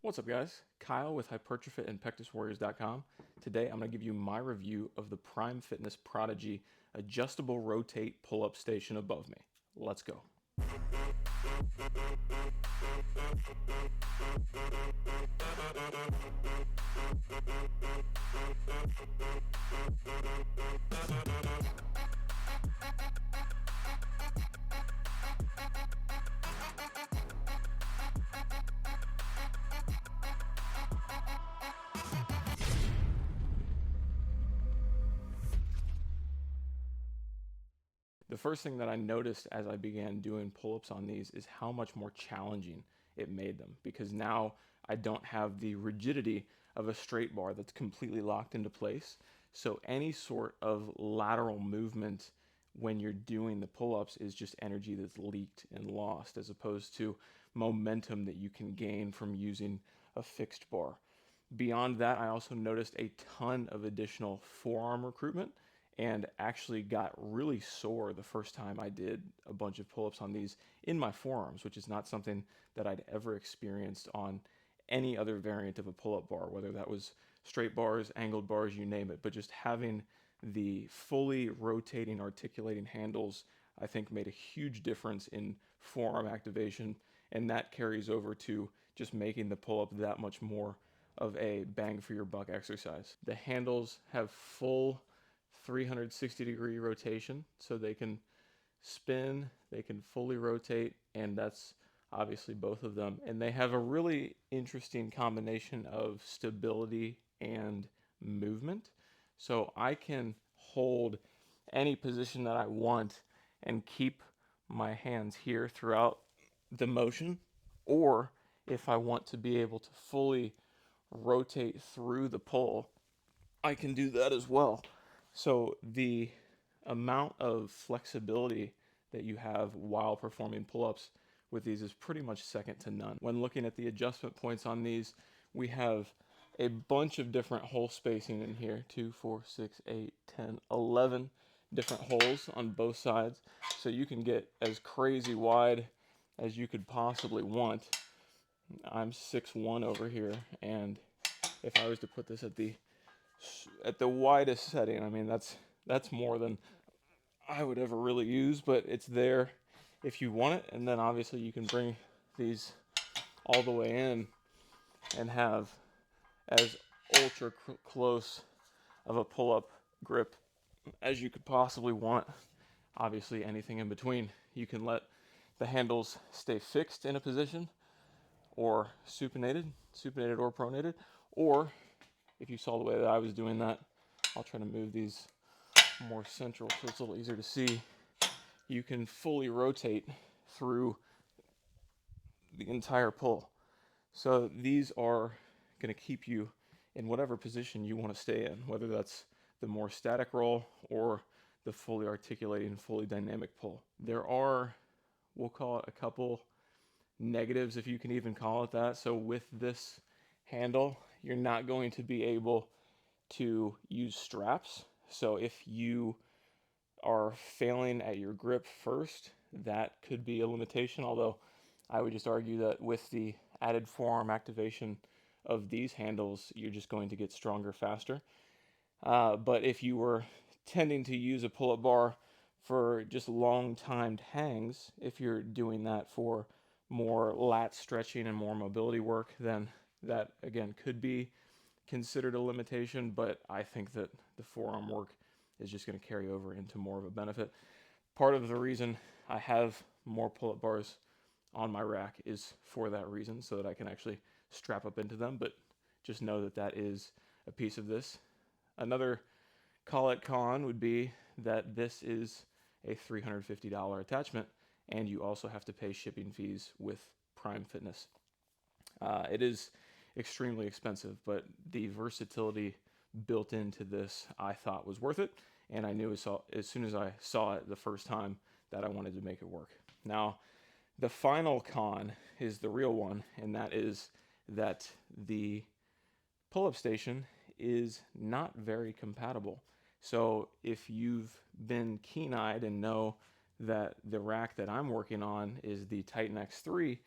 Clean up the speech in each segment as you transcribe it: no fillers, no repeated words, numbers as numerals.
What's up, guys? Kyle with HypertroFit and PectusWarriors.com. Today I'm going to give you my review of the Prime Fitness Prodigy adjustable rotate pull-up station above me. Let's go. The first thing that I noticed as I began doing pull-ups on these is how much more challenging it made them, because now I don't have the rigidity of a straight bar that's completely locked into place. So any sort of lateral movement when you're doing the pull-ups is just energy that's leaked and lost, as opposed to momentum that you can gain from using a fixed bar. Beyond that, I also noticed a ton of additional forearm recruitment and actually got really sore the first time I did a bunch of pull-ups on these in my forearms, which is not something that I'd ever experienced on any other variant of a pull-up bar, whether that was straight bars, angled bars, you name it. But just having the fully rotating, articulating handles, I think made a huge difference in forearm activation, and that carries over to just making the pull-up that much more of a bang for your buck exercise. The handles have full 360-degree rotation, so they can spin, they can fully rotate, and that's obviously both of them. And they have a really interesting combination of stability and movement. So I can hold any position that I want and keep my hands here throughout the motion, or if I want to be able to fully rotate through the pull, I can do that as well. So the amount of flexibility that you have while performing pull-ups with these is pretty much second to none. When looking at the adjustment points on these, we have a bunch of different hole spacing in here, 2, 4, 6, 8, 10, 11 different holes on both sides. So you can get as crazy wide as you could possibly want. I'm 6'1" over here, and if I was to put this at the widest setting, I mean that's more than I would ever really use, but it's there if you want it. And then obviously you can bring these all the way in and have as ultra close of a pull-up grip as you could possibly want. Obviously anything in between. You can let the handles stay fixed in a position, or supinated or pronated, or if you saw the way that I was doing that, I'll try to move these more central so it's a little easier to see. You can fully rotate through the entire pull. So these are going to keep you in whatever position you want to stay in, whether that's the more static roll or the fully articulating, fully dynamic pull. There are, we'll call it a couple negatives, if you can even call it that. So with this handle, you're not going to be able to use straps. So if you are failing at your grip first, that could be a limitation, although I would just argue that with the added forearm activation of these handles, you're just going to get stronger faster. But if you were tending to use a pull-up bar for just long timed hangs, if you're doing that for more lat stretching and more mobility work, then that again could be considered a limitation, but I think that the forearm work is just going to carry over into more of a benefit. Part of the reason I have more pull-up bars on my rack is for that reason, so that I can actually strap up into them, but just know that that is a piece of this. Another call it con would be that this is a $350 attachment, and you also have to pay shipping fees with Prime Fitness. It is extremely expensive, but the versatility built into this I thought was worth it, and I knew as soon as I saw it the first time that I wanted to make it work. Now, the final con is the real one, and that is that the pull-up station is not very compatible. So if you've been keen-eyed and know that the rack that I'm working on is the Titan X3,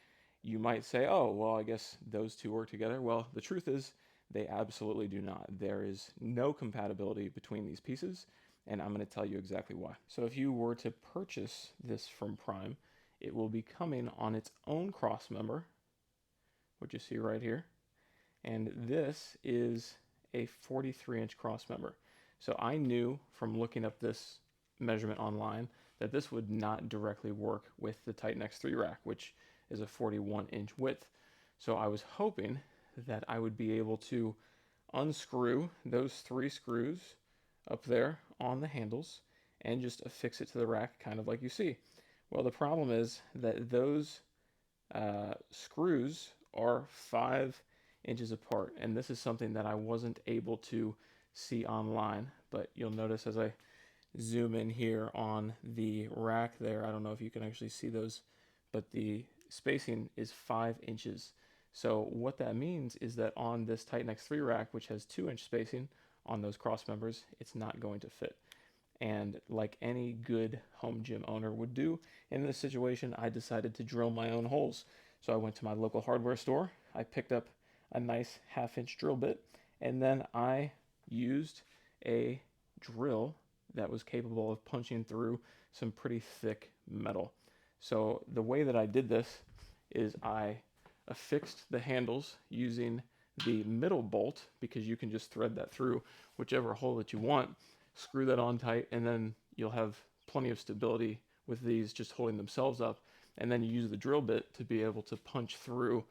You might say, oh, well, I guess those two work together. Well, the truth is they absolutely do not. There is no compatibility between these pieces, and I'm going to tell you exactly why. So if you were to purchase this from Prime, it will be coming on its own cross member, which you see right here. And this is a 43-inch cross member. So I knew from looking up this measurement online that this would not directly work with the Titan X3 rack, which is a 41-inch width. So I was hoping that I would be able to unscrew those 3 screws up there on the handles and just affix it to the rack, kind of like you see. Well, the problem is that those screws are 5 inches apart, and this is something that I wasn't able to see online, but you'll notice as I zoom in here on the rack there, I don't know if you can actually see those, but the spacing is 5 inches. So what that means is that on this Titan X3 rack, which has 2-inch spacing on those cross members, it's not going to fit. And like any good home gym owner would do in this situation, I decided to drill my own holes. So I went to my local hardware store, I picked up a nice 1/2-inch drill bit, and then I used a drill that was capable of punching through some pretty thick metal. So the way that I did this is I affixed the handles using the middle bolt, because you can just thread that through whichever hole that you want, screw that on tight, and then you'll have plenty of stability with these just holding themselves up. And then you use the drill bit to be able to punch through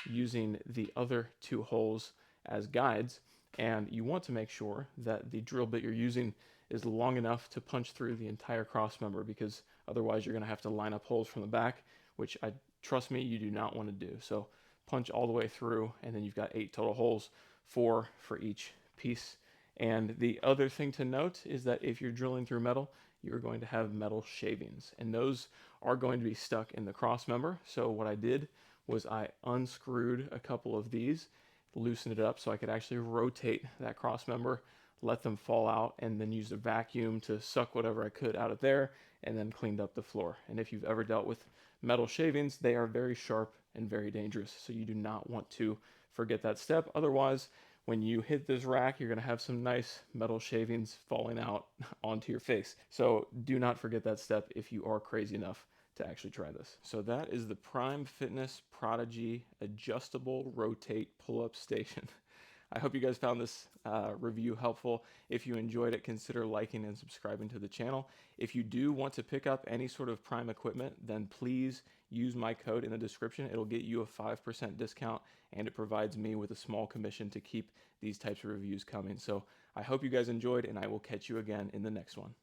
using the other 2 holes as guides. And you want to make sure that the drill bit you're using is long enough to punch through the entire cross member, because otherwise you're going to have to line up holes from the back, which trust me, you do not want to do. So punch all the way through, and then you've got 8 total holes, 4 for each piece. And the other thing to note is that if you're drilling through metal, you're going to have metal shavings, and those are going to be stuck in the cross member. So what I did was I unscrewed a couple of these, loosened it up so I could actually rotate that cross member, let them fall out, and then use a vacuum to suck whatever I could out of there, and then cleaned up the floor. And if you've ever dealt with metal shavings, they are very sharp and very dangerous, so you do not want to forget that step. Otherwise, when you hit this rack, you're going to have some nice metal shavings falling out onto your face. So do not forget that step if you are crazy enough to actually try this. So that is the Prime Fitness Prodigy adjustable rotate pull-up station. I hope you guys found this review helpful. If you enjoyed it, consider liking and subscribing to the channel. If you do want to pick up any sort of Prime equipment, then please use my code in the description. It'll get you a 5% discount, and it provides me with a small commission to keep these types of reviews coming. So I hope you guys enjoyed, and I will catch you again in the next one.